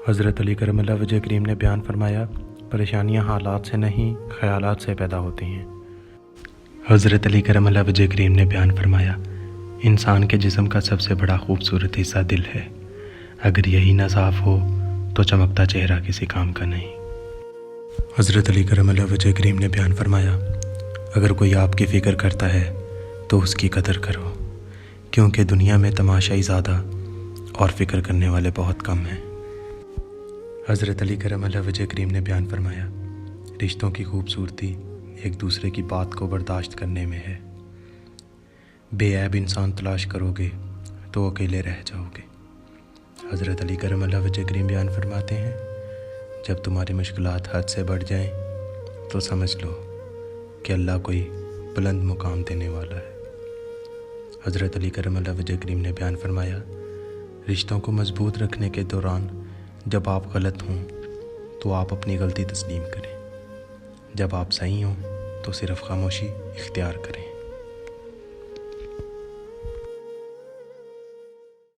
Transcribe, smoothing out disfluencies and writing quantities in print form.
حضرت علی کرم اللہ وجہ کریم نے بیان فرمایا، پریشانیاں حالات سے نہیں خیالات سے پیدا ہوتی ہیں۔ حضرت علی کرم اللہ وجہ کریم نے بیان فرمایا، انسان کے جسم کا سب سے بڑا خوبصورت حصہ دل ہے، اگر یہی نہ صاف ہو تو چمکتا چہرہ کسی کام کا نہیں۔ حضرت علی کرم اللہ وجہ کریم نے بیان فرمایا، اگر کوئی آپ کی فکر کرتا ہے تو اس کی قدر کرو، کیونکہ دنیا میں تماشائی زیادہ اور فکر کرنے والے بہت کم ہیں۔ حضرت علی کرم اللہ وجہ کریم نے بیان فرمایا، رشتوں کی خوبصورتی ایک دوسرے کی بات کو برداشت کرنے میں ہے۔ بے عیب انسان تلاش کرو گے تو اکیلے رہ جاؤ گے۔ حضرت علی کرم اللہ وجہ کریم بیان فرماتے ہیں، جب تمہاری مشکلات حد سے بڑھ جائیں تو سمجھ لو کہ اللہ کوئی بلند مقام دینے والا ہے۔ حضرت علی کرم اللہ وجہ کریم نے بیان فرمایا، رشتوں کو مضبوط رکھنے کے دوران جب آپ غلط ہوں تو آپ اپنی غلطی تسلیم کریں، جب آپ صحیح ہوں تو صرف خاموشی اختیار کریں۔